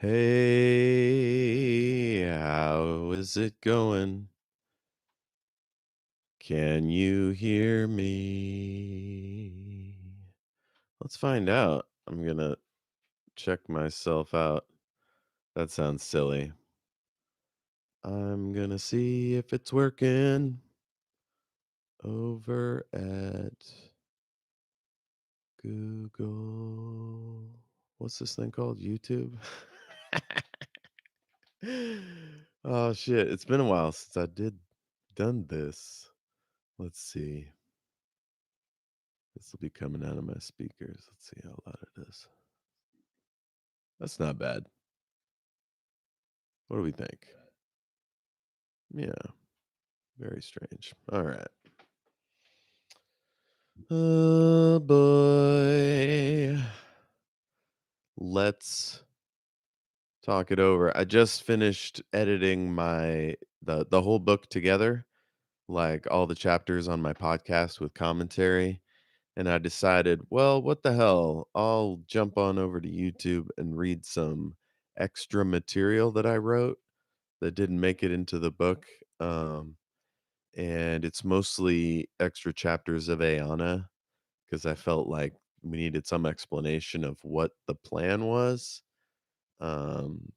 Hey, how is it going? Can you hear me? Let's find out. I'm gonna check myself out. That sounds silly. I'm gonna see if it's working over at Google. What's this thing called? YouTube? Oh shit, it's been a while since I done this. Let's see. This will be coming out of my speakers. Let's see how loud it is. That's not bad. What do we think? Yeah, very strange. All right. Oh boy. Let's talk it over. I just finished editing the whole book together, like all the chapters on my podcast with commentary. And I decided, well, what the hell? I'll jump on over to YouTube and read some extra material that I wrote that didn't make it into the book. Um, and it's mostly extra chapters of Ayana because I felt like we needed some explanation of what the plan was. Um,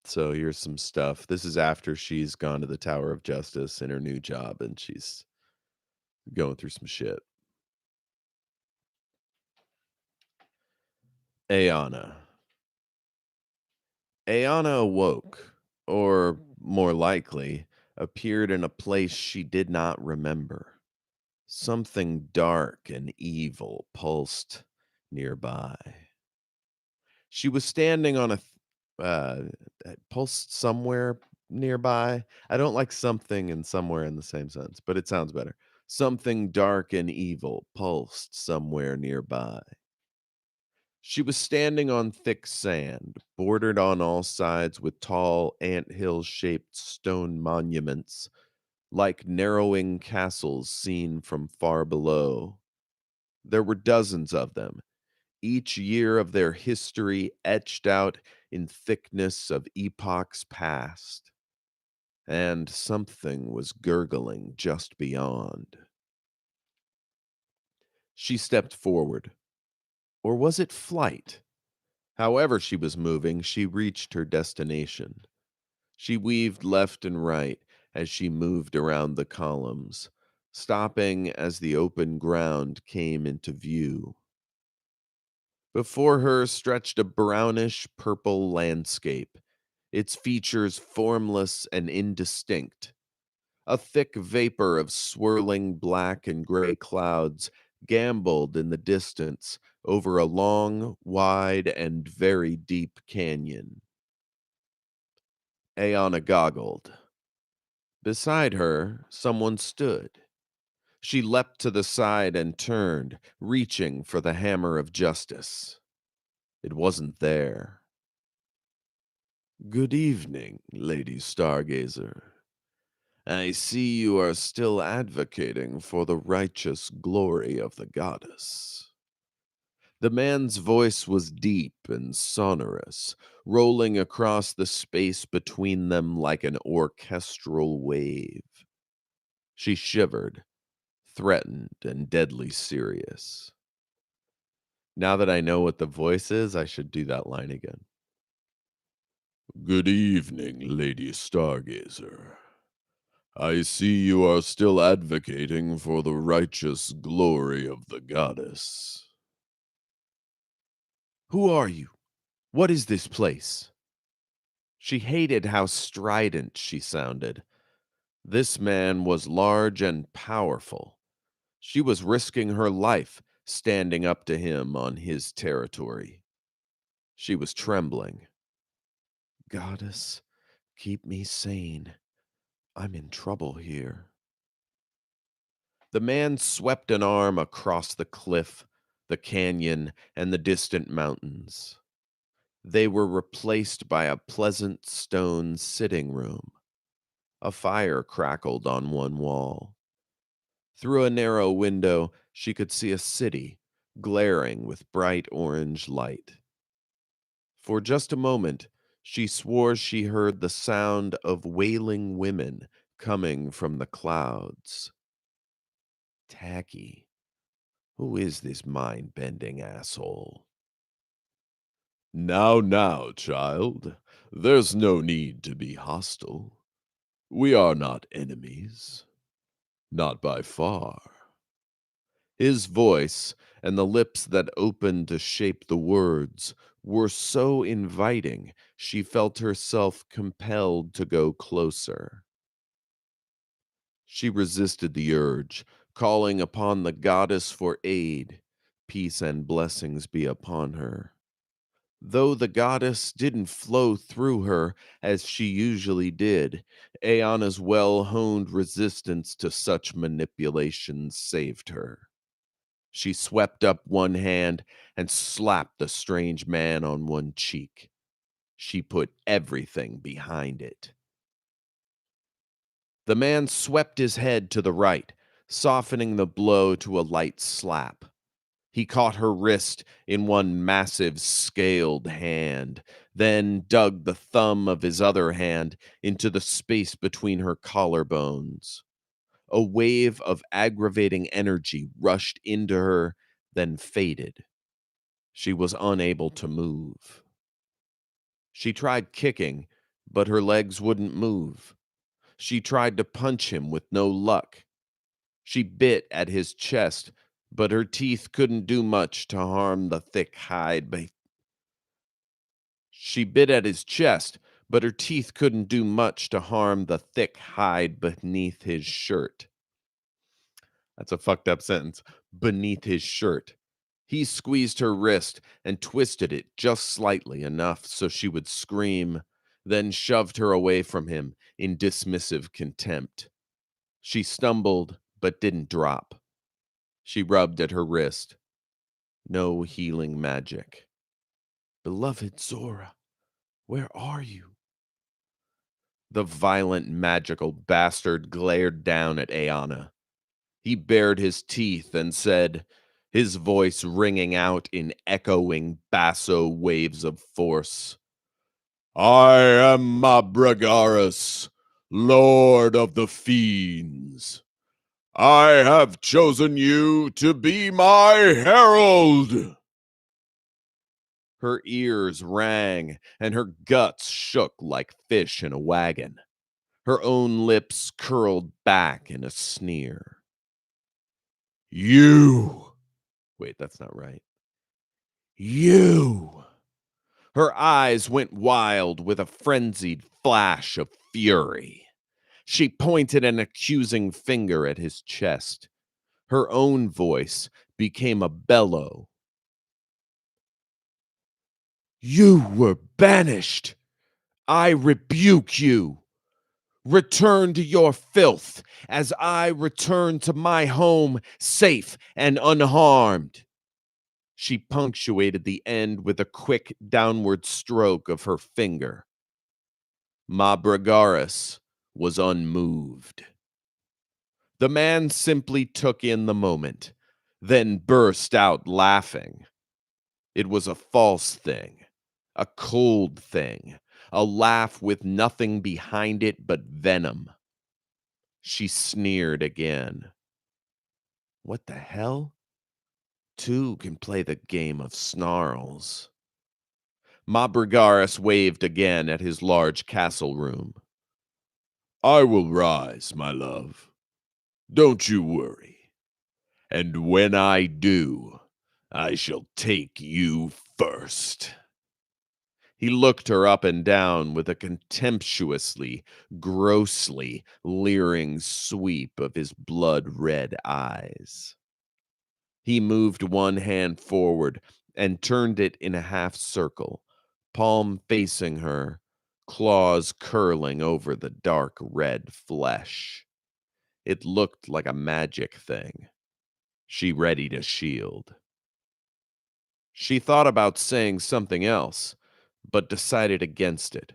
so here's some stuff. This is after she's gone to the Tower of Justice in her new job and she's going through some shit. Ayana. Ayana awoke, or more likely, appeared in a place she did not remember. Something dark and evil pulsed nearby. She was standing on uh, pulsed somewhere nearby. I don't like something and somewhere in the same sentence, but it sounds better. Something dark and evil pulsed somewhere nearby. She was standing on thick sand, bordered on all sides with tall, ant-hill shaped stone monuments, like narrowing castles seen from far below. There were dozens of them, each year of their history etched out in thickness of epochs past, and something was gurgling just beyond. She stepped forward. Or was it flight? However she was moving, she reached her destination. She weaved left and right as she moved around the columns, stopping as the open ground came into view. Before her stretched a brownish purple landscape, its features formless and indistinct. A thick vapor of swirling black and gray clouds gamboled in the distance over a long, wide, and very deep canyon. Aeona goggled. Beside her, someone stood. She leapt to the side and turned, reaching for the hammer of justice. It wasn't there. Good evening, Lady Stargazer. I see you are still advocating for the righteous glory of the goddess. The man's voice was deep and sonorous, rolling across the space between them like an orchestral wave. She shivered, threatened and deadly serious. Now that I know what the voice is, I should do that line again. Good evening, Lady Stargazer. I see you are still advocating for the righteous glory of the goddess. Who are you? What is this place? She hated how strident she sounded. This man was large and powerful. She was risking her life standing up to him on his territory. She was trembling. Goddess, keep me sane. I'm in trouble here. The man swept an arm across the cliff, the canyon, and the distant mountains. They were replaced by a pleasant stone sitting room. A fire crackled on one wall. Through a narrow window, she could see a city glaring with bright orange light. For just a moment, She swore she heard the sound of wailing women coming from the clouds. Tacky. Who is this mind-bending asshole? Now, child. There's no need to be hostile. We are not enemies. Not by far. His voice and the lips that opened to shape the words were so inviting, she felt herself compelled to go closer. She resisted the urge, calling upon the goddess for aid. Peace and blessings be upon her. Though the goddess didn't flow through her as she usually did, Aeonna's well-honed resistance to such manipulations saved her. She swept up one hand and slapped the strange man on one cheek. She put everything behind it. The man swept his head to the right, softening the blow to a light slap. He caught her wrist in one massive scaled hand, then dug the thumb of his other hand into the space between her collarbones. A wave of aggravating energy rushed into her, then faded. She was unable to move. She tried kicking, but her legs wouldn't move. She tried to punch him with no luck. She bit at his chest, but her teeth couldn't do much to harm the thick hide. She bit at his chest, but her teeth couldn't do much to harm the thick hide beneath his shirt. That's a fucked up sentence. Beneath his shirt. He squeezed her wrist and twisted it just slightly enough so she would scream, then shoved her away from him in dismissive contempt. She stumbled, but didn't drop. She rubbed at her wrist. No healing magic. Beloved Zora, where are you? The violent magical bastard glared down at Aeonna. He bared his teeth and said, his voice ringing out in echoing basso waves of force, I am Mabragaris, Lord of the Fiends. I have chosen you to be my herald. Her ears rang and her guts shook like fish in a wagon. Her own lips curled back in a sneer. You! Wait, that's not right. You! Her eyes went wild with a frenzied flash of fury. She pointed an accusing finger at his chest. Her own voice became a bellow. You were banished. I rebuke you. Return to your filth as I return to my home safe and unharmed. She punctuated the end with a quick downward stroke of her finger. Mabragaris was unmoved. The man simply took in the moment, then burst out laughing. It was a false thing, a cold thing, a laugh with nothing behind it but venom. She sneered again. What the hell? Two can play the game of snarls. Mabragaris waved again at his large castle room. I will rise, my love. Don't you worry. And when I do, I shall take you first. He looked her up and down with a contemptuously, grossly leering sweep of his blood-red eyes. He moved one hand forward and turned it in a half circle, palm facing her, claws curling over the dark red flesh. It looked like a magic thing. She readied a shield. She thought about saying something else, but decided against it.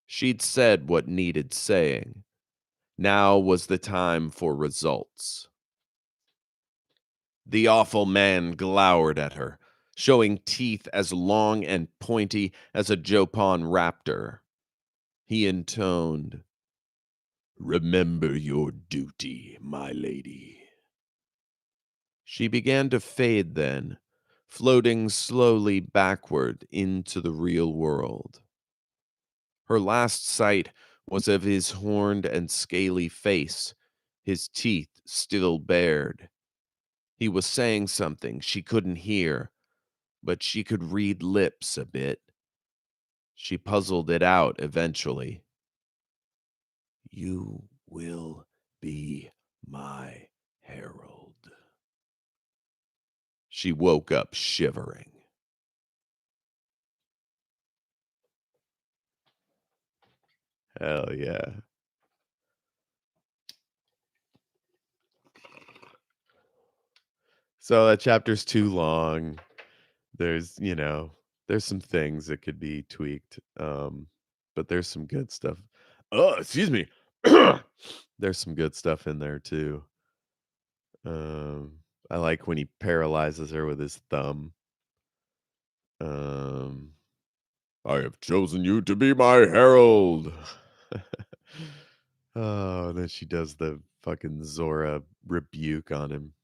She'd said what needed saying. Now was the time for results. The awful man glowered at her, showing teeth as long and pointy as a Jopon raptor. He intoned, "Remember your duty, my lady." She began to fade then, floating slowly backward into the real world. Her last sight was of his horned and scaly face, his teeth still bared. He was saying something she couldn't hear, but she could read lips a bit. She puzzled it out eventually. "You will be my herald." She woke up shivering. Hell yeah. So that chapter's too long. There's some things that could be tweaked. But there's some good stuff. Oh, excuse me. There's some good stuff in there too. Um, I like when he paralyzes her with his thumb. Um, I have chosen you to be my herald. Oh, and then she does the fucking Zora rebuke on him.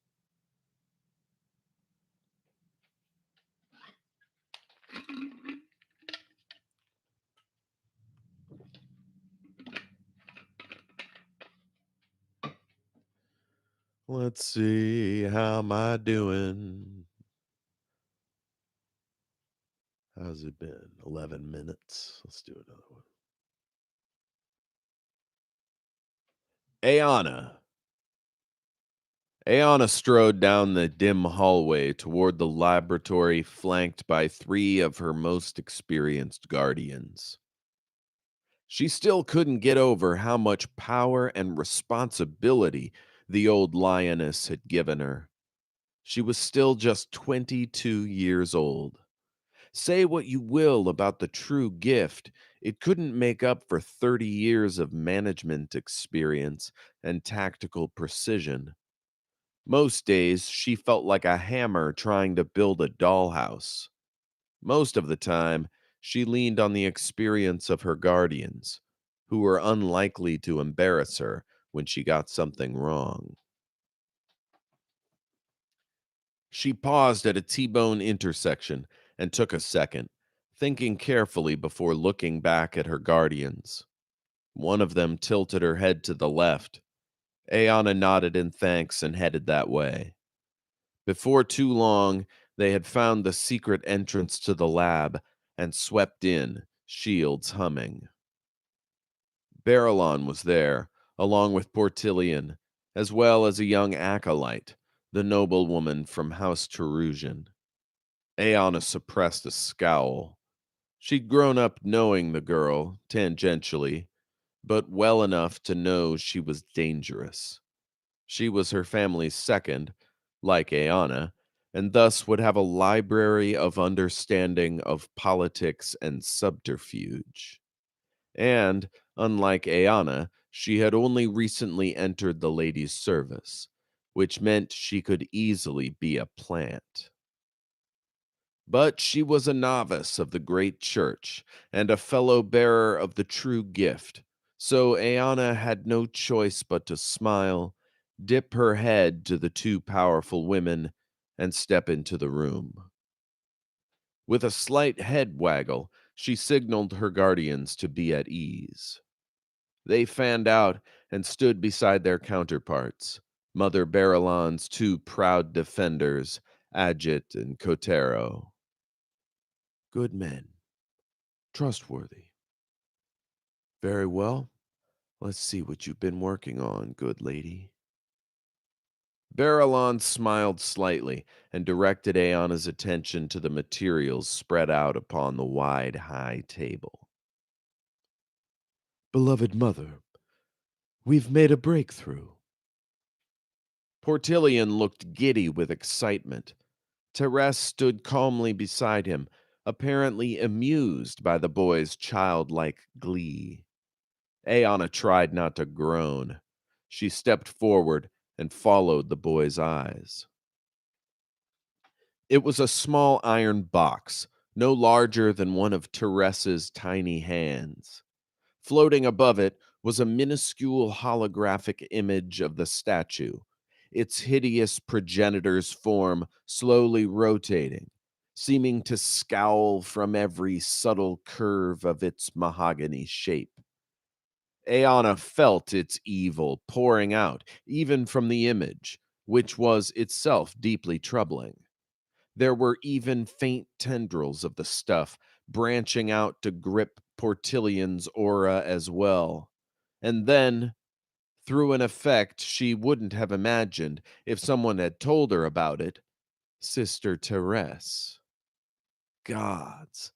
Let's see, how am I doing? How's it been? 11 minutes. Let's do another one. Ayana. Ayana strode down the dim hallway toward the laboratory, flanked by three of her most experienced guardians. She still couldn't get over how much power and responsibility the old lioness had given her. She was still just 22 years old. Say what you will about the true gift, it couldn't make up for 30 years of management experience and tactical precision. Most days, she felt like a hammer trying to build a dollhouse. Most of the time, she leaned on the experience of her guardians, who were unlikely to embarrass her when she got something wrong. She paused at a T-bone intersection and took a second, thinking carefully before looking back at her guardians. One of them tilted her head to the left. Ayana nodded in thanks and headed that way. Before too long, they had found the secret entrance to the lab and swept in, shields humming. Barillon was there, along with Portillion, as well as a young acolyte, the noblewoman from House Terusian. Aeona suppressed a scowl. She'd grown up knowing the girl, tangentially, but well enough to know she was dangerous. She was her family's second, like Aeona, and thus would have a library of understanding of politics and subterfuge. And, unlike Aeona, she had only recently entered the lady's service, which meant she could easily be a plant. But she was a novice of the great church and a fellow bearer of the true gift, so Aeona had no choice but to smile, dip her head to the two powerful women, and step into the room. With a slight head waggle, she signaled her guardians to be at ease. They fanned out and stood beside their counterparts, Mother Barillon's two proud defenders, Agit and Kotero. Good men, trustworthy. Very well. Let's see what you've been working on, good lady. Barillon smiled slightly and directed Aeona's attention to the materials spread out upon the wide, high table. Beloved mother, we've made a breakthrough. Portillion looked giddy with excitement. Therese stood calmly beside him, apparently amused by the boy's childlike glee. Aeona tried not to groan. She stepped forward and followed the boy's eyes. It was a small iron box, no larger than one of Teresa's tiny hands. Floating above it was a minuscule holographic image of the statue, its hideous progenitor's form slowly rotating, seeming to scowl from every subtle curve of its mahogany shape. Aeona felt its evil pouring out, even from the image, which was itself deeply troubling. There were even faint tendrils of the stuff branching out to grip Portilion's aura as well. And then, through an effect she wouldn't have imagined if someone had told her about it, Sister Therese. Gods,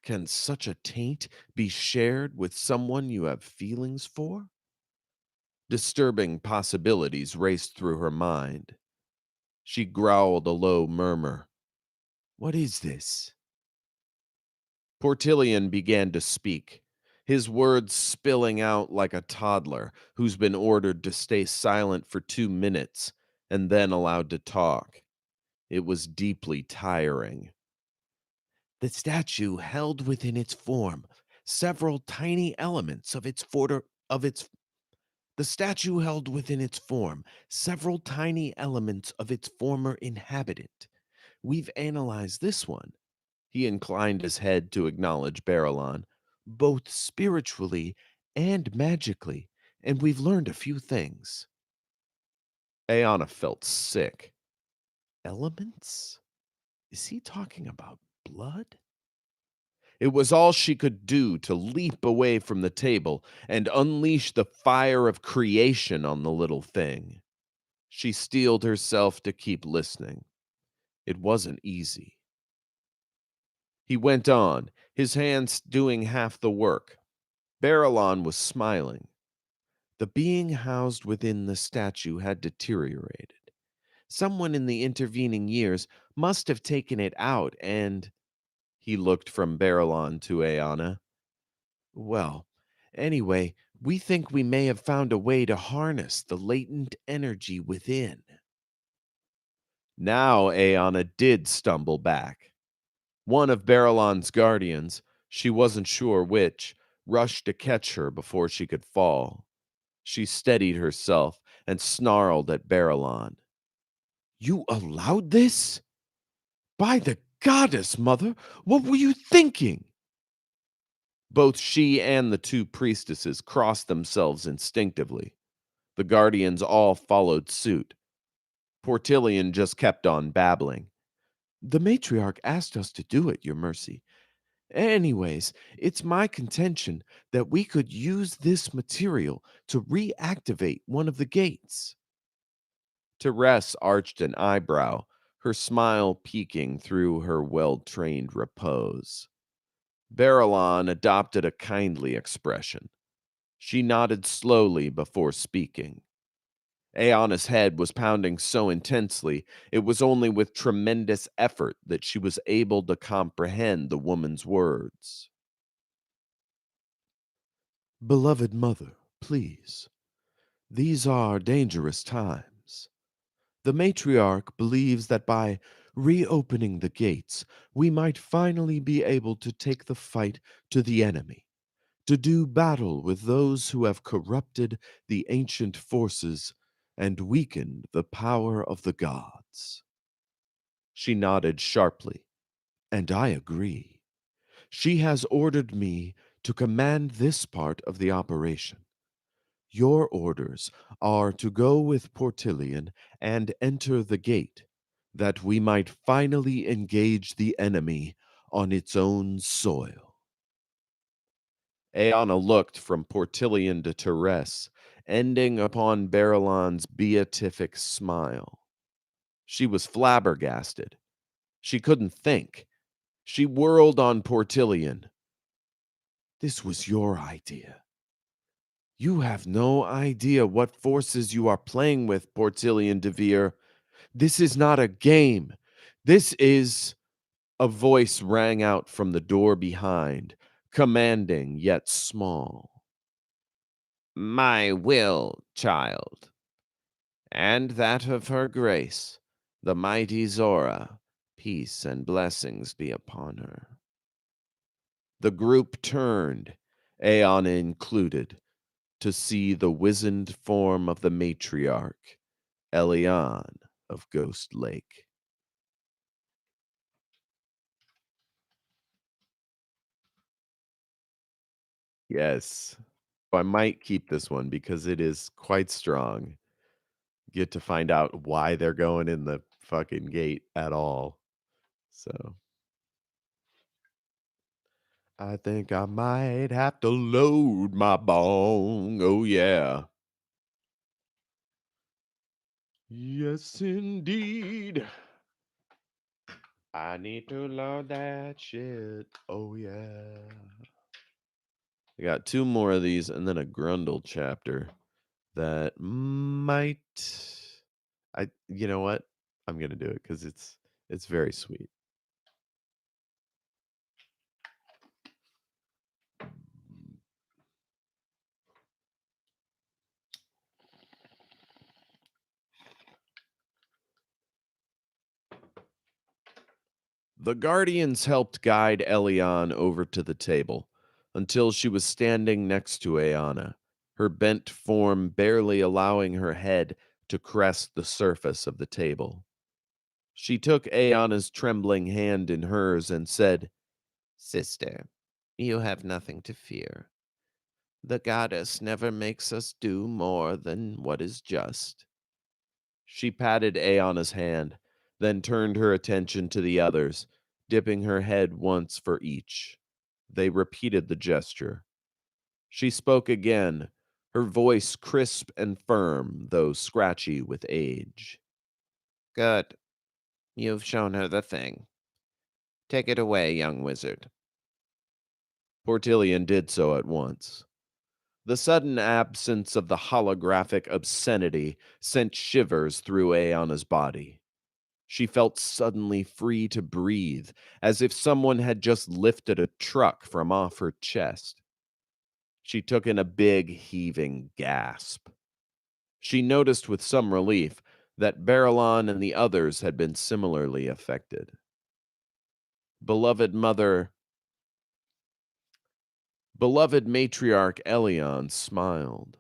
can such a taint be shared with someone you have feelings for? Disturbing possibilities raced through her mind. She growled a low murmur. What is this? Portillion began to speak, his words spilling out like a toddler who's been ordered to stay silent for 2 minutes and then allowed to talk. It was deeply tiring. The statue held within its form several tiny elements of its the statue held within its form several tiny elements of its former inhabitant. We've analyzed this one. He inclined his head to acknowledge Barillon, both spiritually and magically, and we've learned a few things. Aeona felt sick. Elements? Is he talking about blood? It was all she could do to leap away from the table and unleash the fire of creation on the little thing. She steeled herself to keep listening. It wasn't easy. He went on, his hands doing half the work. Barillon was smiling. The being housed within the statue had deteriorated. Someone in the intervening years must have taken it out and he looked from Barillon to Aeona. Well, anyway, we think we may have found a way to harness the latent energy within. Now Aeona did stumble back. One of Barillon's guardians, she wasn't sure which, rushed to catch her before she could fall. She steadied herself and snarled at Barillon. You allowed this? By the goddess, mother, what were you thinking? Both she and the two priestesses crossed themselves instinctively. The guardians all followed suit. Portillion just kept on babbling. The matriarch asked us to do it, your mercy. Anyways, it's my contention that we could use this material to reactivate one of the gates. Therese arched an eyebrow, her smile peeking through her well trained repose. Barillon adopted a kindly expression. She nodded slowly before speaking. Aeona's head was pounding so intensely, it was only with tremendous effort that she was able to comprehend the woman's words. Beloved mother, please. These are dangerous times. The matriarch believes that by reopening the gates, we might finally be able to take the fight to the enemy, to do battle with those who have corrupted the ancient forces and weakened the power of the gods. She nodded sharply, and I agree. She has ordered me to command this part of the operation. Your orders are to go with Portillion and enter the gate, that we might finally engage the enemy on its own soil. Aeona looked from Portillion to Therese, ending upon Barillon's beatific smile. She was flabbergasted. She couldn't think. She whirled on Portillion. This was your idea. You have no idea what forces you are playing with, Portillion de Vere. This is not a game. This is. A voice rang out from the door behind, commanding yet small. My will, child, and that of her grace, the mighty Zora, Peace and blessings be upon her. The group turned, Aeon included, to see the wizened form of the matriarch, Elian of Ghost Lake. Yes. I might keep this one because it is quite strong. Get to find out why they're going in the fucking gate at all. So I think I might have to load my bong. Oh yeah. Yes, indeed. I need to load that shit. Oh yeah. I got two more of these and then a Grundle chapter that might you know what? I'm gonna do it because it's very sweet. The Guardians helped guide Elian over to the table until she was standing next to Aeana, her bent form barely allowing her head to crest the surface of the table. She took Aeana's trembling hand in hers and said, "Sister, you have nothing to fear. The goddess never makes us do more than what is just." She patted Aeona's hand, then turned her attention to the others, dipping her head once for each. They repeated the gesture. She spoke again, her voice crisp and firm, though scratchy with age. "Good. You've shown her the thing. Take it away, young wizard." Portillion did so at once. The sudden absence of the holographic obscenity sent shivers through Aeona's body. She felt suddenly free to breathe, as if someone had just lifted a truck from off her chest. She took in a big, heaving gasp. She noticed with some relief that Barillon and the others had been similarly affected. Beloved mother, beloved matriarch Elion smiled.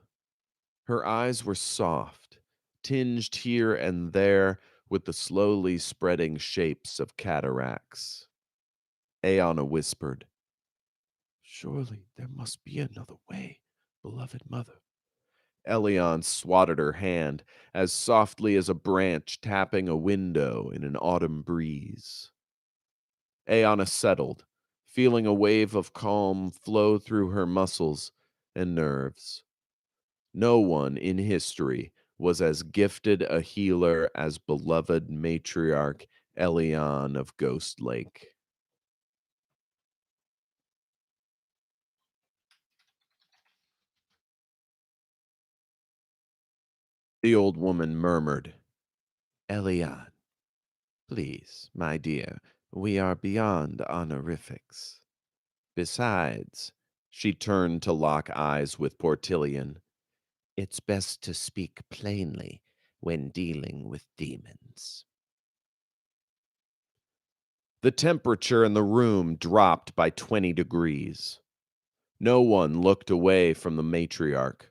Her eyes were soft, tinged here and there with the slowly spreading shapes of cataracts. Aeona whispered, "Surely there must be another way, beloved mother." Elion swatted her hand as softly as a branch tapping a window in an autumn breeze. Aeona settled, feeling a wave of calm flow through her muscles and nerves. No one in history was as gifted a healer as beloved matriarch Elion of Ghost Lake. The old woman murmured, "Elion, please, my dear, we are beyond honorifics. Besides," she turned to lock eyes with Portillion, "it's best to speak plainly when dealing with demons." The temperature in the room dropped by 20 degrees. No one looked away from the matriarch.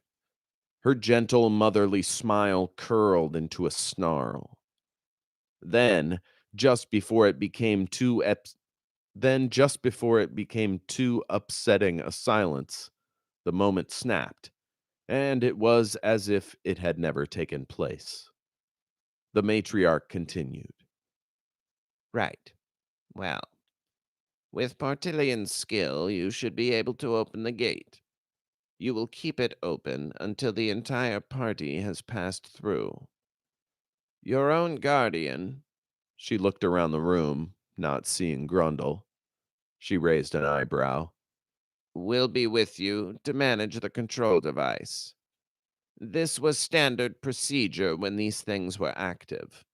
Her gentle motherly smile curled into a snarl. Then, just before it became too just before it became too upsetting a silence, the moment snapped, and it was as if it had never taken place. The matriarch continued. "Right. Well, with Partillion's skill, you should be able to open the gate. You will keep it open until the entire party has passed through. Your own guardian," she looked around the room, not seeing Grundle. She raised an eyebrow, "will be with you to manage the control device. This was standard procedure when these things were active.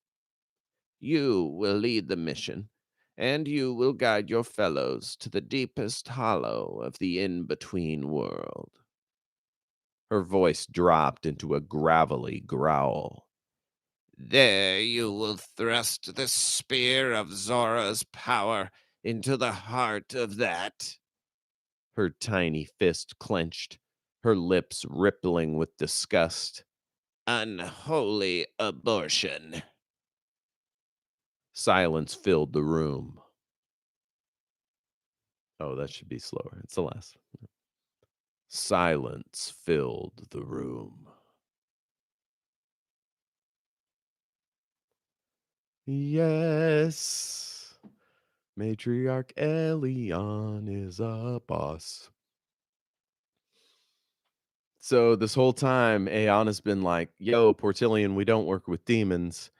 You will lead the mission, and you will guide your fellows to the deepest hollow of the in-between world." Her voice dropped into a gravelly growl. There you will thrust the spear of Zora's power into the heart of that. Her tiny fist clenched, her lips rippling with disgust. Unholy abortion. Silence filled the room. Oh, that should be slower. It's the last. Silence filled the room. Yes, Matriarch Elion is a boss. So this whole time, Aeon's been like, "Yo, Portillion, we don't work with demons."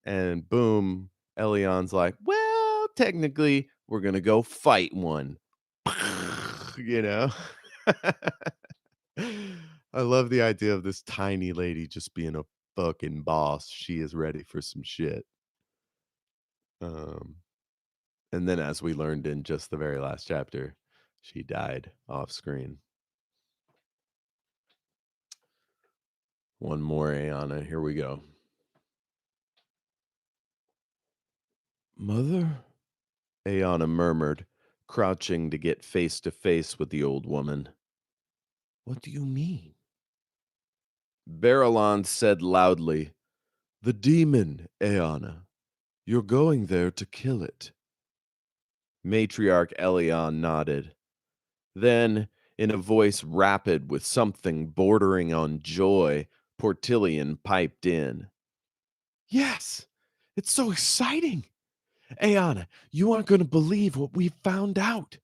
And boom, Elion's like, "Well, technically, we're gonna go fight one." You know? I love the idea of this tiny lady just being a fucking boss. She is ready for some shit. Um, and then as we learned in just the very last chapter, she died off screen. One more Aeona. Here we go. Mother? Aeona murmured, crouching to get face to face with the old woman. What do you mean? Barillon said loudly, The demon, Aeona. You're going there to kill it. Matriarch Elion nodded. Then, in a voice rapid with something bordering on joy, Portillion piped in. Yes, it's so exciting. Aeona, you aren't going to believe what we've found out.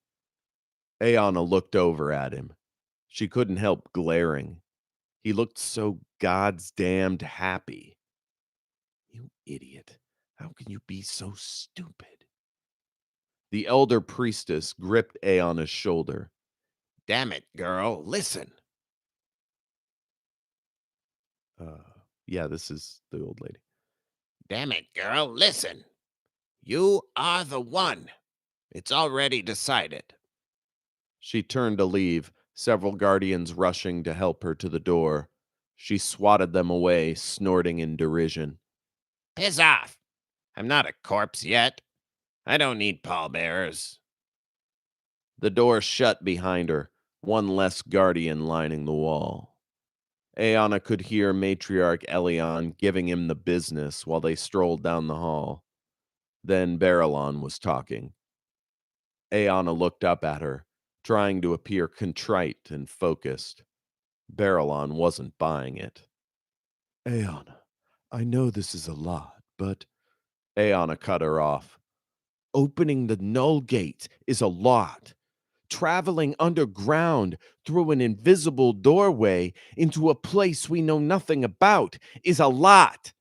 Aeona looked over at him. She couldn't help glaring. He looked so God's damned happy. You idiot. How can you be so stupid? The elder priestess gripped Aeona's shoulder. Damn it, girl, listen. Uh, yeah, this is the old lady. Damn it, girl, listen. You are the one. It's already decided. She turned to leave, several guardians rushing to help her to the door. She swatted them away, snorting in derision. Piss off. I'm not a corpse yet. I don't need pallbearers. The door shut behind her, one less guardian lining the wall. Aeona could hear Matriarch Elion giving him the business while they strolled down the hall. Then Barillon was talking. Aeona looked up at her, trying to appear contrite and focused. Barillon wasn't buying it. Aeona, I know this is a lot, but Aeona cut her off. Opening the Null Gate is a lot. Traveling underground through an invisible doorway into a place we know nothing about is a lot.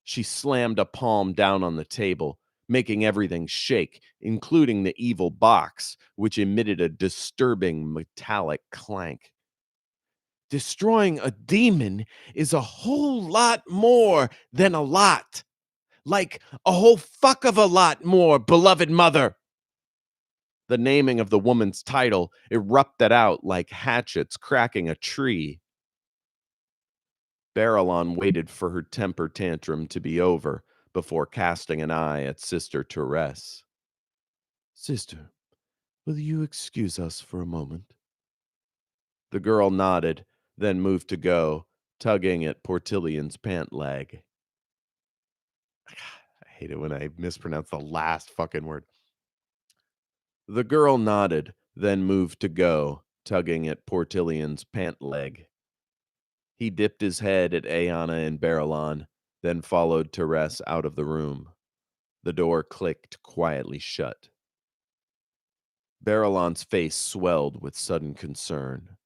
She slammed a palm down on the table, making everything shake, including the evil box, which emitted a disturbing metallic clank. Destroying a demon is a whole lot more than a lot. Like a whole fuck of a lot more, beloved mother. The naming of the woman's title erupted out like hatchets cracking a tree. Barillon waited for her temper tantrum to be over before casting an eye at Sister Therese. Sister, will you excuse us for a moment? The girl nodded, then moved to go, tugging at Portillion's pant leg. I hate it when I mispronounce the last fucking word. The girl nodded, then moved to go, tugging at Portillion's pant leg. He dipped his head at Aeona and Barillon, then followed Therese out of the room. The door clicked quietly shut. Barillon's face swelled with sudden concern.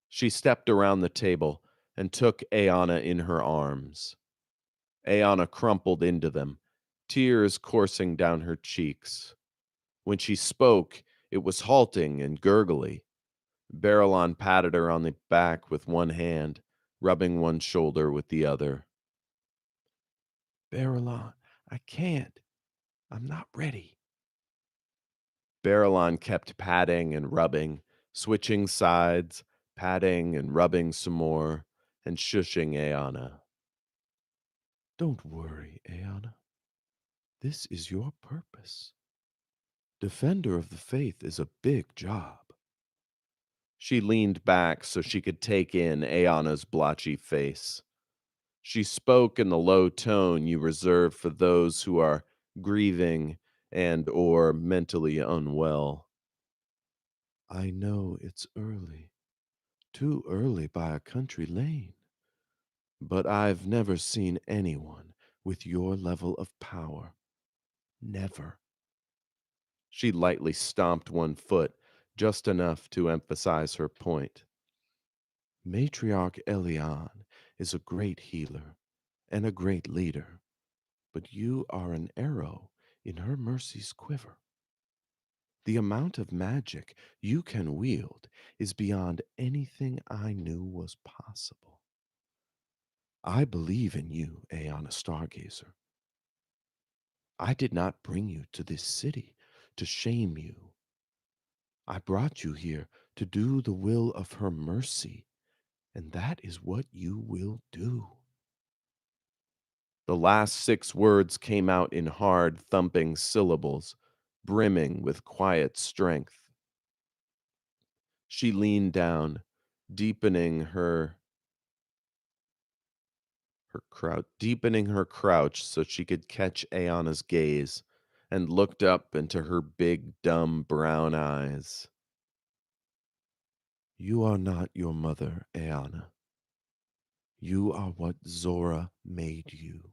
She stepped around the table and took Aeona in her arms. Aeona crumpled into them, tears coursing down her cheeks. When she spoke, it was halting and gurgly. Barillon patted her on the back with one hand, rubbing one shoulder with the other. Barillon, I can't. I'm not ready. Barillon kept patting and rubbing, switching sides, patting and rubbing some more, and shushing Aeona. Don't worry, Aeona. This is your purpose. Defender of the faith is a big job. She leaned back so she could take in Aeona's blotchy face. She spoke in the low tone you reserve for those who are grieving and or mentally unwell. I know it's early, too early by a country lane, but I've never seen anyone with your level of power. Never. She lightly stomped one foot, just enough to emphasize her point. Matriarch Elian is a great healer and a great leader, but you are an arrow in her mercy's quiver. The amount of magic you can wield is beyond anything I knew was possible. I believe in you, Aeona Stargazer. I did not bring you to this city to shame you. I brought you here to do the will of her mercy, and that is what you will do. The last 6 words came out in hard, thumping syllables, brimming with quiet strength. She leaned down, deepening her crouch so she could catch Aeona's gaze, and looked up into her big, dumb brown eyes. You are not your mother, Aeona. You are what Zora made you.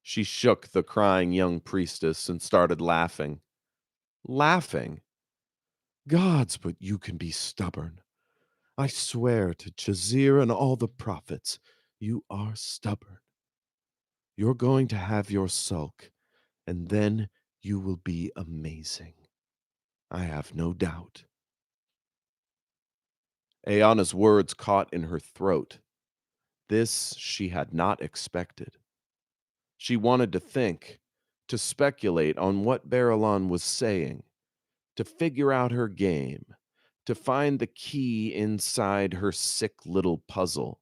She shook the crying young priestess and started laughing. Laughing? Gods, but you can be stubborn. I swear to Chazir and all the prophets, you are stubborn. You're going to have your sulk, and then you will be amazing. I have no doubt. Aeona's words caught in her throat. This she had not expected. She wanted to think, to speculate on what Barillon was saying, to figure out her game, to find the key inside her sick little puzzle,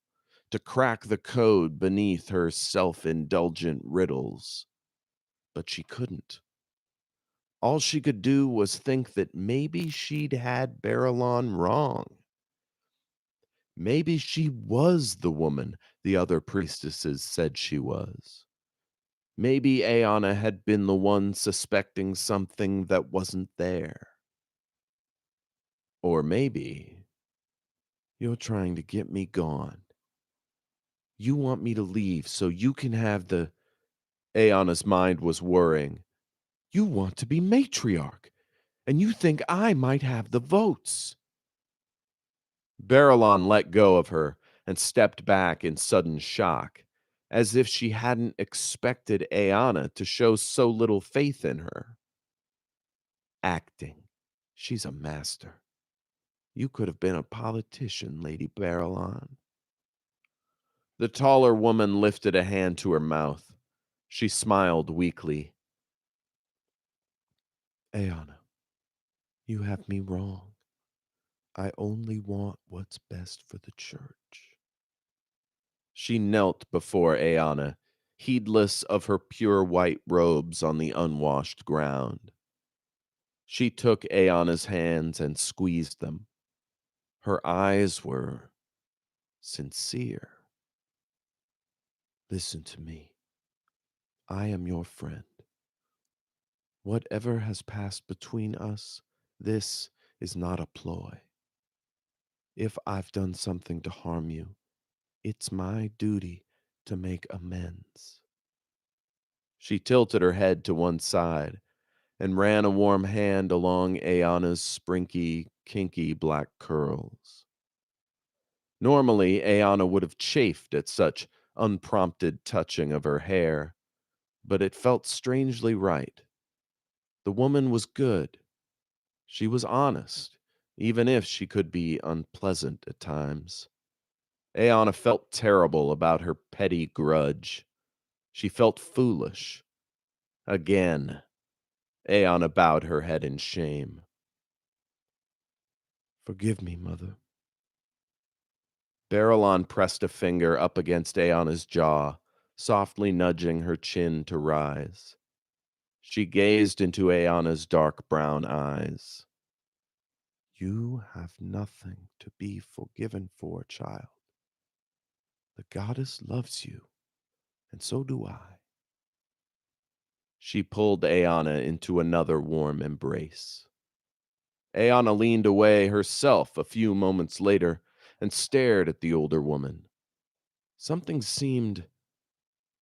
to crack the code beneath her self indulgent riddles. But she couldn't. All she could do was think that maybe she'd had Barillon wrong. Maybe she was the woman the other priestesses said she was. Maybe Aeona had been the one suspecting something that wasn't there. Or maybe you're trying to get me gone. You want me to leave so you can have the. Aeona's mind was whirring. You want to be matriarch, and you think I might have the votes. Barillon let go of her and stepped back in sudden shock, as if she hadn't expected Aeona to show so little faith in her. Acting. She's a master. You could have been a politician, Lady Barillon. The taller woman lifted a hand to her mouth. She smiled weakly. Aeona, you have me wrong. I only want what's best for the church. She knelt before Aeona, heedless of her pure white robes on the unwashed ground. She took Aeona's hands and squeezed them. Her eyes were sincere. Listen to me. I am your friend. Whatever has passed between us, this is not a ploy. If I've done something to harm you, it's my duty to make amends. She tilted her head to one side and ran a warm hand along Aeona's sprinky, kinky black curls. Normally, Aeona would have chafed at such unprompted touching of her hair, but it felt strangely right. The woman was good. She was honest, even if she could be unpleasant at times. Aeona felt terrible about her petty grudge. She felt foolish. Again, Aeona bowed her head in shame. Forgive me, mother. Barillon pressed a finger up against Aeona's jaw softly nudging her chin to rise. She gazed into Aeonna's dark brown eyes. You have nothing to be forgiven for, child. The goddess loves you, and so do I. She pulled Aeonna into another warm embrace. Aeonna leaned away herself a few moments later and stared at the older woman. Something seemed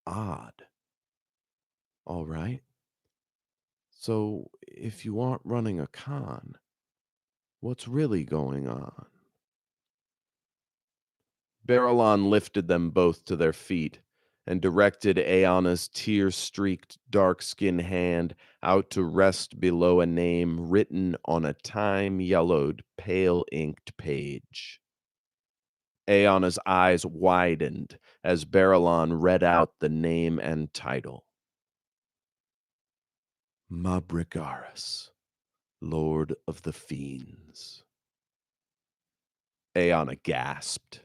odd. All right. So, if you aren't running a con, what's really going on? Barillon lifted them both to their feet and directed Aeonna's tear-streaked, dark-skinned hand out to rest below a name written on a time-yellowed, pale-inked page. Aeonna's eyes widened as Barillon read out the name and title. Mabrigaris, Lord of the Fiends. Aeonna gasped.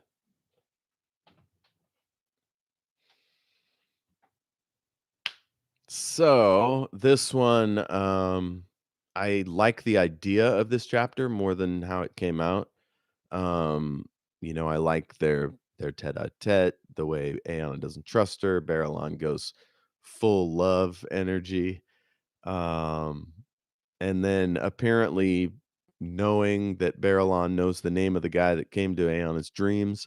So this one, I like the idea of this chapter more than how it came out. I like their tete-a-tete, the way Aeon doesn't trust her. Barillon goes full love energy. Um, and then apparently knowing that Barillon knows the name of the guy that came to Aeon's dreams,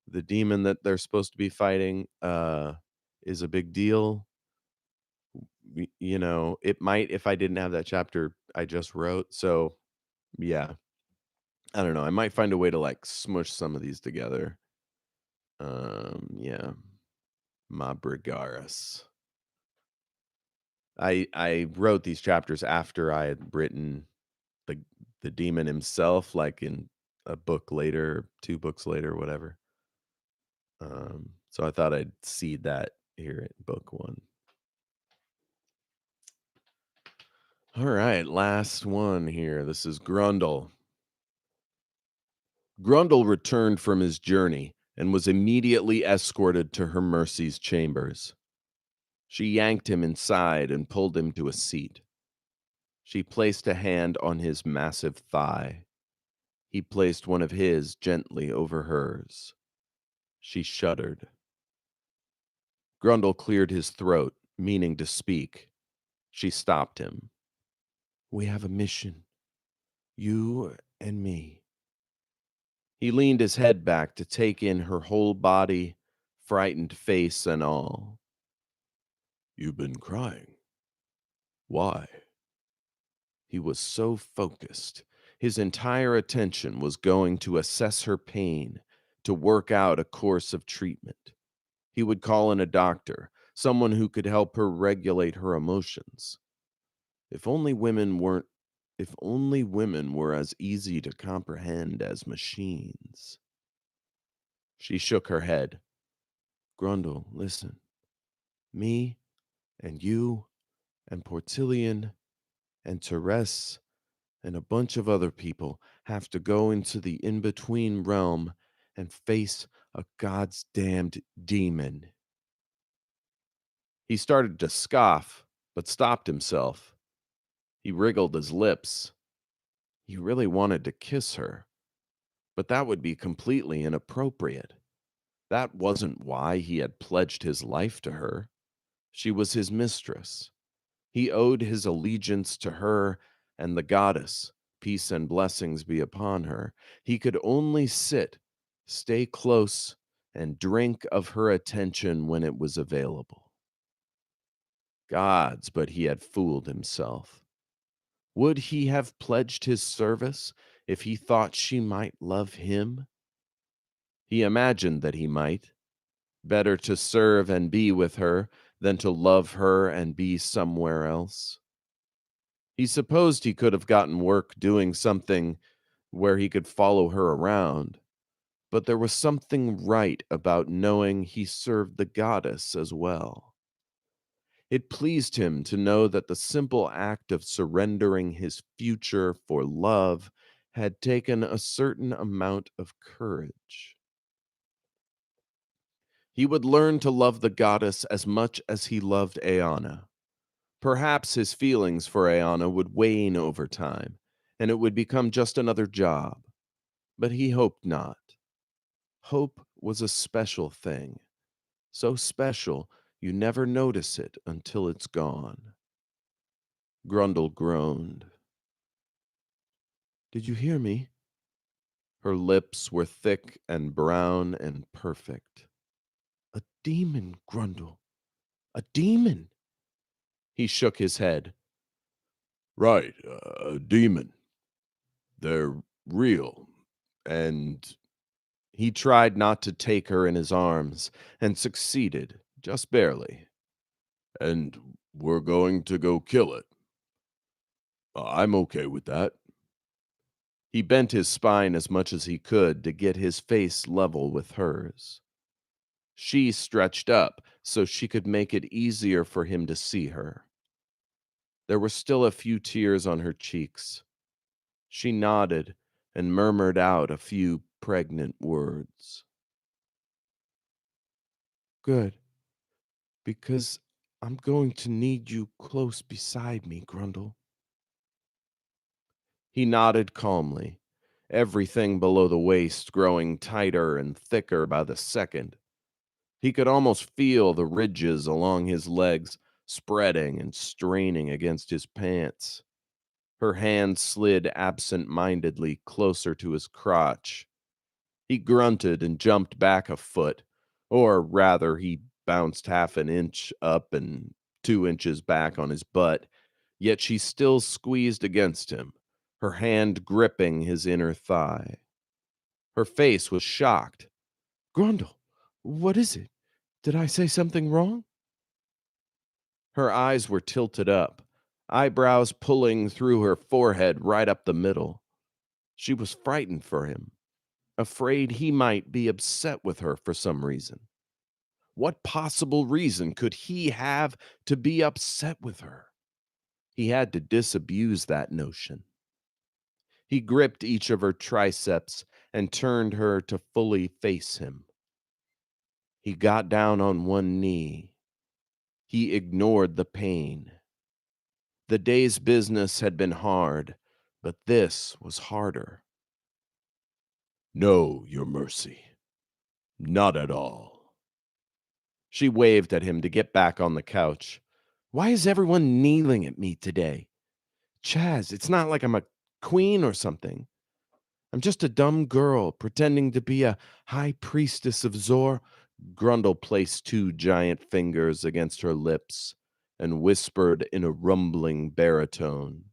the demon that they're supposed to be fighting, is a big deal. It might if I didn't have that chapter I just wrote. So, yeah, I don't know. I might find a way to like smush some of these together. Yeah, Mabrigaris. I wrote these chapters after I had written the the demon himself, like in a book later, 2 books later, whatever. So I thought I'd seed that here in book 1. All right, last one here. This is Grundle. Grundle returned from his journey and was immediately escorted to her Mercy's chambers. She yanked him inside and pulled him to a seat. She placed a hand on his massive thigh. He placed one of his gently over hers. She shuddered. Grundle cleared his throat, meaning to speak. She stopped him. We have a mission. You and me. He leaned his head back to take in her whole body, frightened face and all. You've been crying. Why? He was so focused. His entire attention was going to assess her pain, to work out a course of treatment. He would call in a doctor, someone who could help her regulate her emotions. If only women weren't if only women were as easy to comprehend as machines. She shook her head. Grundle, listen. Me and you and Portillion and Therese and a bunch of other people have to go into the in-between realm and face a God's damned demon. He started to scoff, but stopped himself. He wriggled his lips. He really wanted to kiss her, but that would be completely inappropriate. That wasn't why he had pledged his life to her. She was his mistress. He owed his allegiance to her and the goddess, peace and blessings be upon her. He could only sit, stay close, and drink of her attention when it was available. Gods, but he had fooled himself. Would he have pledged his service if he thought she might love him? He imagined that he might. Better to serve and be with her than to love her and be somewhere else. He supposed he could have gotten work doing something where he could follow her around, but there was something right about knowing he served the goddess as well. It pleased him to know that the simple act of surrendering his future for love had taken a certain amount of courage. He would learn to love the goddess as much as he loved Aeana. Perhaps his feelings for Aeana would wane over time, and it would become just another job. But he hoped not. Hope was a special thing, so special you never notice it until it's gone. Grundle groaned. Did you hear me? Her lips were thick and brown and perfect. A demon, Grundle. A demon. He shook his head. Right, a demon. They're real. And he tried not to take her in his arms and succeeded, just barely. And we're going to go kill it. I'm okay with that. He bent his spine as much as he could to get his face level with hers. She stretched up so she could make it easier for him to see her. There were still a few tears on her cheeks. She nodded and murmured out a few pregnant words. Good, because I'm going to need you close beside me, Grundle. He nodded calmly, everything below the waist growing tighter and thicker by the second. He could almost feel the ridges along his legs spreading and straining against his pants. Her hand slid absent-mindedly closer to his crotch. He grunted and jumped back a foot, or rather, he bounced half an inch up and 2 inches back on his butt, yet she still squeezed against him, her hand gripping his inner thigh. Her face was shocked. Grundle, what is it? Did I say something wrong? Her eyes were tilted up, eyebrows pulling through her forehead right up the middle. She was frightened for him, afraid he might be upset with her for some reason. What possible reason could he have to be upset with her? He had to disabuse that notion. He gripped each of her triceps and turned her to fully face him. He got down on one knee. He ignored the pain. The day's business had been hard, but this was harder. No, your mercy. Not at all. She waved at him to get back on the couch. Why is everyone kneeling at me today? Chaz, it's not like I'm a queen or something. I'm just a dumb girl pretending to be a high priestess of Zor. Grundle placed two giant fingers against her lips and whispered in a rumbling baritone.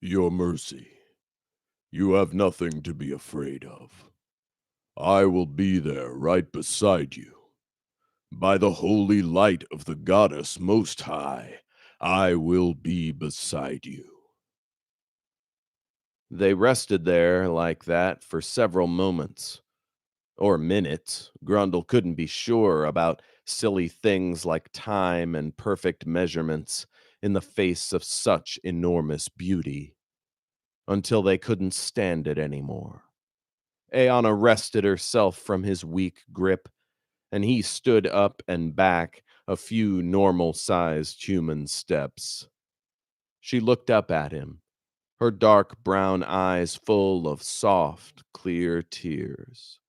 Your mercy. You have nothing to be afraid of. I will be there right beside you. By the holy light of the goddess most high, I will be beside you. They rested there like that for several moments. Or minutes. Grundle couldn't be sure about silly things like time and perfect measurements in the face of such enormous beauty. Until they couldn't stand it anymore. Aeana wrested herself from his weak grip, and he stood up and back a few normal-sized human steps. She looked up at him, her dark brown eyes full of soft, clear tears.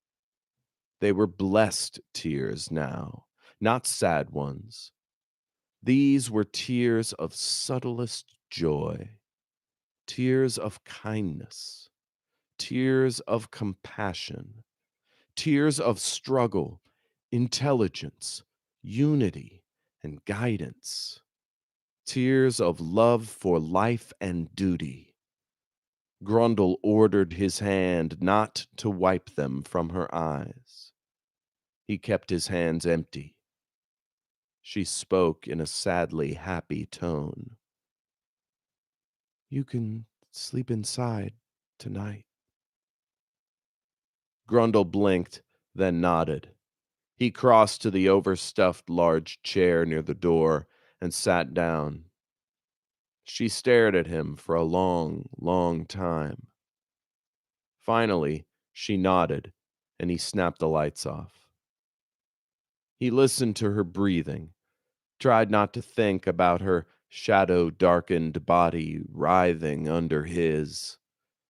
They were blessed tears now, not sad ones. These were tears of subtlest joy, tears of kindness, tears of compassion, tears of struggle, intelligence, unity, and guidance, tears of love for life and duty. Grundle ordered his hand not to wipe them from her eyes. He kept his hands empty. She spoke in a sadly happy tone. You can sleep inside tonight. Grundle blinked, then nodded. He crossed to the overstuffed large chair near the door and sat down. She stared at him for a long, long time. Finally, she nodded, and he snapped the lights off. He listened to her breathing, tried not to think about her shadow darkened body writhing under his,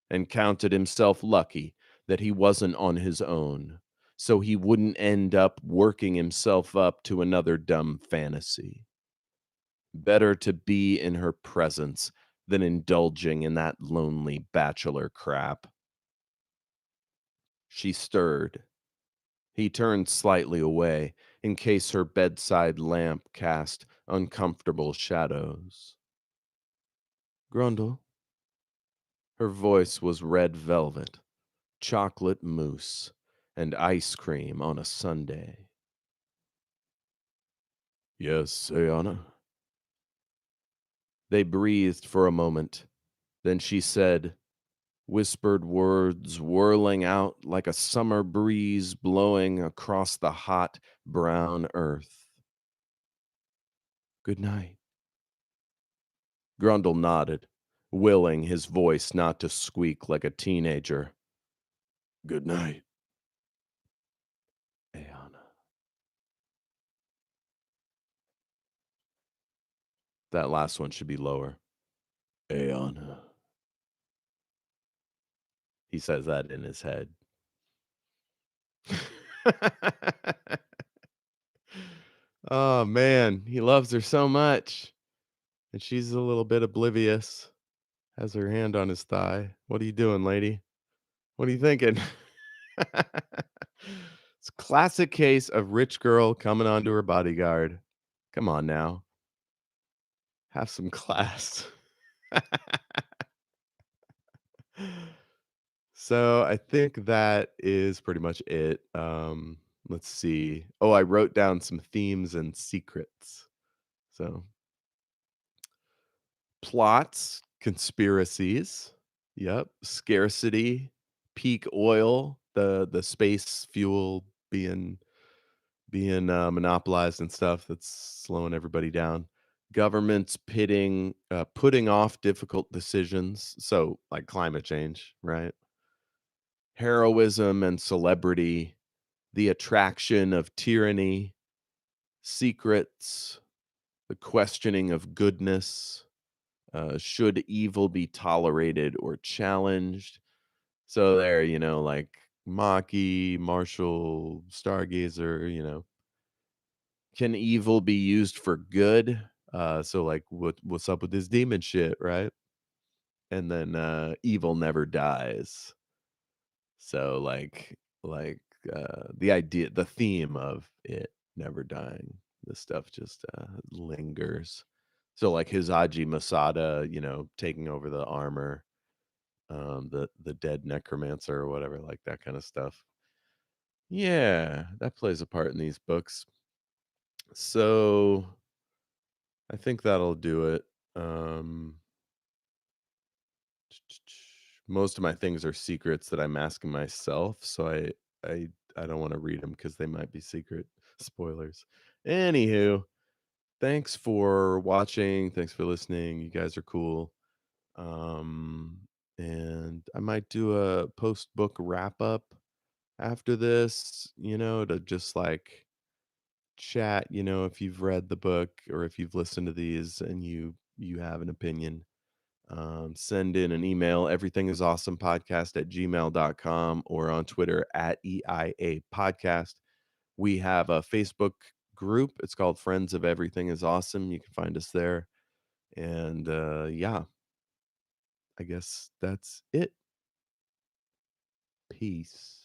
and counted himself lucky that he wasn't on his own, so he wouldn't end up working himself up to another dumb fantasy. Better to be in her presence than indulging in that lonely bachelor crap. She stirred. He turned slightly away in case her bedside lamp cast uncomfortable shadows. Grundle. Her voice was red velvet, chocolate mousse, and ice cream on a sundae. Yes, Sayana. They breathed for a moment. Then she said, whispered words whirling out like a summer breeze blowing across the hot, brown earth. Good night. Grundle nodded, willing his voice not to squeak like a teenager. Good night, Ayana. That last one should be lower. Ayana. He says that in his head. Oh man, he loves her so much. And she's a little bit oblivious. Has her hand on his thigh. What are you doing, lady? What are you thinking? It's a classic case of rich girl coming onto her bodyguard. Come on now. Have some class. So I think that is pretty much it. Let's see. Oh, I wrote down some themes and secrets. So plots, conspiracies. Yep. Scarcity, peak oil, the space fuel being monopolized and stuff that's slowing everybody down. Governments putting off difficult decisions. So like climate change, right? Heroism and celebrity, the attraction of tyranny, secrets, the questioning of goodness. Should evil be tolerated or challenged? So there, like Maki, Marshall, Stargazer, can evil be used for good? So like what's up with this demon shit, right? And then evil never dies. So the theme of it never dying. This stuff just lingers. So like Hizaji Masada, taking over the armor, the dead necromancer or whatever, like that kind of stuff. Yeah, that plays a part in these books. So I think that'll do it. Um, most of my things are secrets that I'm asking myself, so I I don't want to read them because they might be secret spoilers. Anywho, thanks for watching. Thanks for listening. You guys are cool. Um, and I might do a post book wrap up after this, to just like chat, if you've read the book or if you've listened to these and you have an opinion. Send in an email, everythingisawesomepodcast at gmail.com or on Twitter at EIA podcast. We have a Facebook group. It's called Friends of Everything is Awesome. You can find us there. And yeah, I guess that's it. Peace.